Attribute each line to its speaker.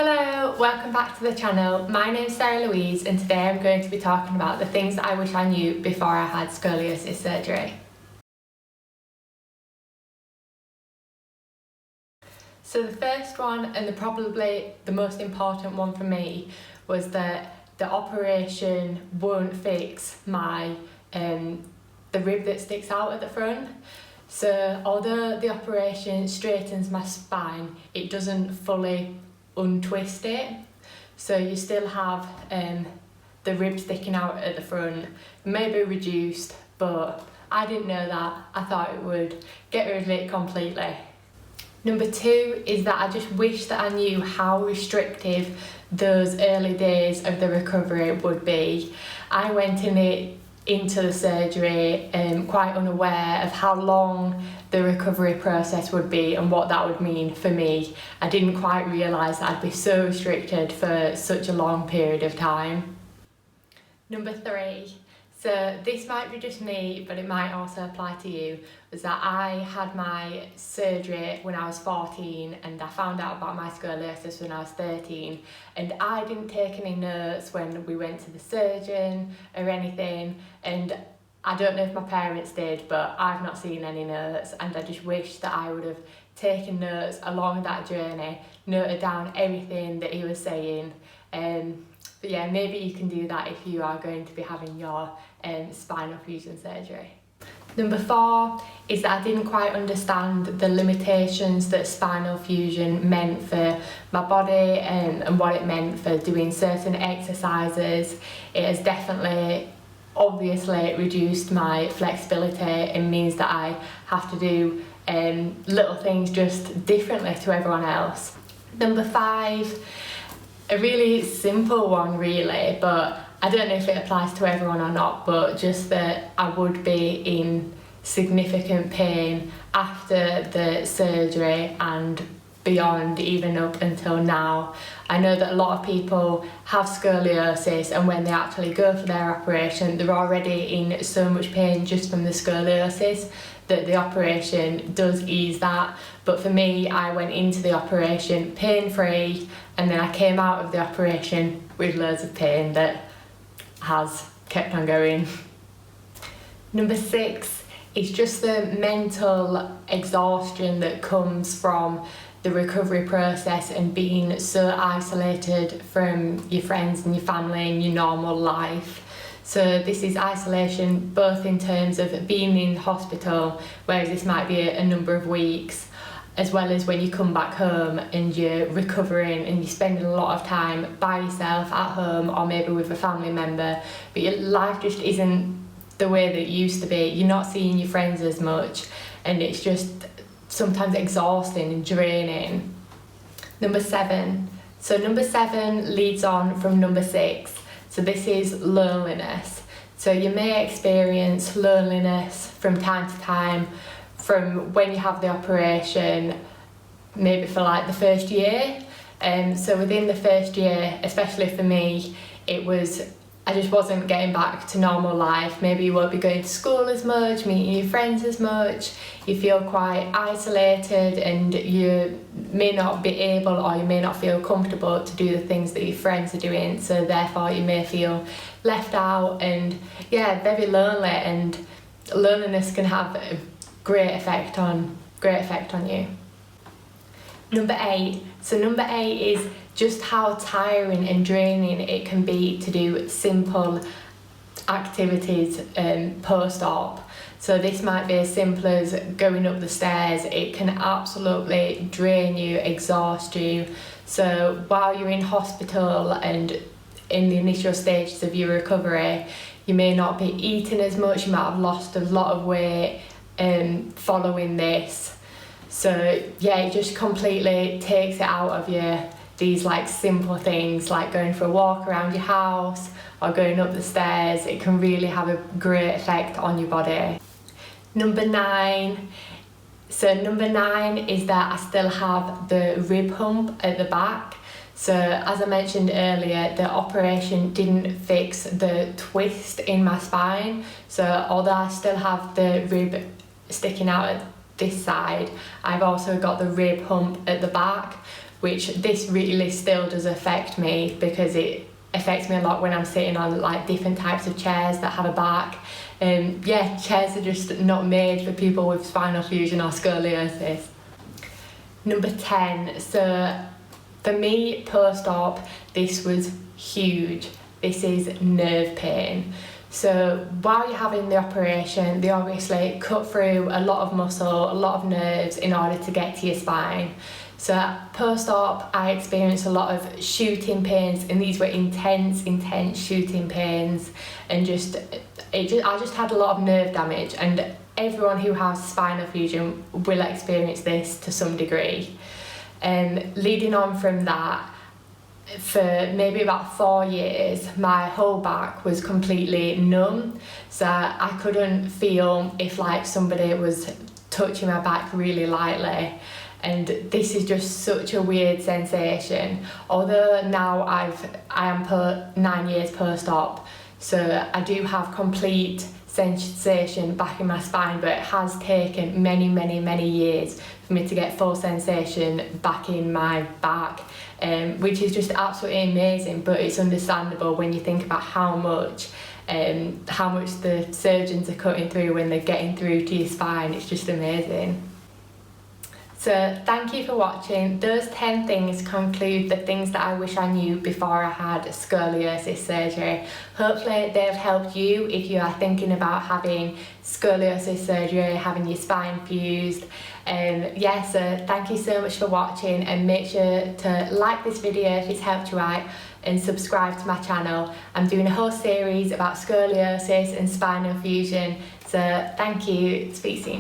Speaker 1: Hello, welcome back to the channel. My name's Sarah Louise and today I'm going to be talking about the things that I wish I knew before I had scoliosis surgery. So the first one, and probably the most important one for me, was that the operation won't fix my the rib that sticks out at the front. So although the operation straightens my spine, it doesn't fully untwist it, so you still have the rib sticking out at the front, maybe reduced, but I didn't know that. I thought it would get rid of it completely. Number two is that I just wish that I knew how restrictive those early days of the recovery would be. I went into the surgery quite unaware of how long the recovery process would be and what that would mean for me. I didn't quite realise that I'd be so restricted for such a long period of time. Number three, so this might be just me, but it might also apply to you, was that I had my surgery when I was 14 and I found out about my scoliosis when I was 13, and I didn't take any notes when we went to the surgeon or anything, and I don't know if my parents did, but I've not seen any notes, and I just wish that I would have taken notes along that journey, noted down everything that he was saying. But yeah, maybe you can do that if you are going to be having your spinal fusion surgery. Number four is that I didn't quite understand the limitations that spinal fusion meant for my body and what it meant for doing certain exercises. It has definitely, obviously, reduced my flexibility and means that I have to do little things just differently to everyone else. Number five, a really simple one really, but I don't know if it applies to everyone or not, but just that I would be in significant pain after the surgery and beyond, even up until now. I know that a lot of people have scoliosis, and when they actually go for their operation, they're already in so much pain just from the scoliosis that the operation does ease that. But for me, I went into the operation pain-free, and then I came out of the operation with loads of pain that has kept on going. Number six is just the mental exhaustion that comes from the recovery process and being so isolated from your friends and your family and your normal life. So this is isolation both in terms of being in hospital, whereas this might be a number of weeks, as well as when you come back home and you're recovering and you're spending a lot of time by yourself at home or maybe with a family member, but your life just isn't the way that it used to be. You're not seeing your friends as much, and it's just sometimes exhausting and draining. Number seven. So number seven leads on from number six. So this is loneliness. So you may experience loneliness from time to time from when you have the operation, maybe for like the first year. So within the first year, especially for me, I just wasn't getting back to normal life. Maybe you won't be going to school as much, meeting your friends as much. You feel quite isolated and you may not be able, or you may not feel comfortable to do the things that your friends are doing. So therefore you may feel left out and very lonely, and loneliness can have a great effect on you. Number eight. So number eight is just how tiring and draining it can be to do simple activities post-op. So this might be as simple as going up the stairs. It can absolutely drain you, exhaust you. So while you're in hospital and in the initial stages of your recovery, you may not be eating as much, you might have lost a lot of weight following this. So it just completely takes it out of you. These like simple things like going for a walk around your house or going up the stairs, it can really have a great effect on your body. Number nine. So number nine is that I still have the rib hump at the back. So as I mentioned earlier, the operation didn't fix the twist in my spine. So although I still have the rib sticking out at this side, I've also got the rib hump at the back, which this really still does affect me, because it affects me a lot when I'm sitting on like different types of chairs that have a back. Yeah, chairs are just not made for people with spinal fusion or scoliosis. Number 10, so for me post-op, this was huge. This is nerve pain. So while you're having the operation, they obviously cut through a lot of muscle, a lot of nerves in order to get to your spine. So post-op, I experienced a lot of shooting pains, and these were intense shooting pains, and I just had a lot of nerve damage, and everyone who has spinal fusion will experience this to some degree. Leading on from that, for maybe about 4 years, my whole back was completely numb, so I couldn't feel if like somebody was touching my back really lightly, and this is just such a weird sensation. Although now I am 9 years post-op, so I do have complete sensation back in my spine, but it has taken many years for me to get full sensation back in my back, which is just absolutely amazing. But it's understandable when you think about how much the surgeons are cutting through when they're getting through to your spine. It's just amazing. So thank you for watching. Those 10 things conclude the things that I wish I knew before I had scoliosis surgery. Hopefully they've helped you if you are thinking about having scoliosis surgery, having your spine fused. Yeah, so thank you so much for watching, and make sure to like this video if it's helped you out, and subscribe to my channel. I'm doing a whole series about scoliosis and spinal fusion. So thank you. Speak soon.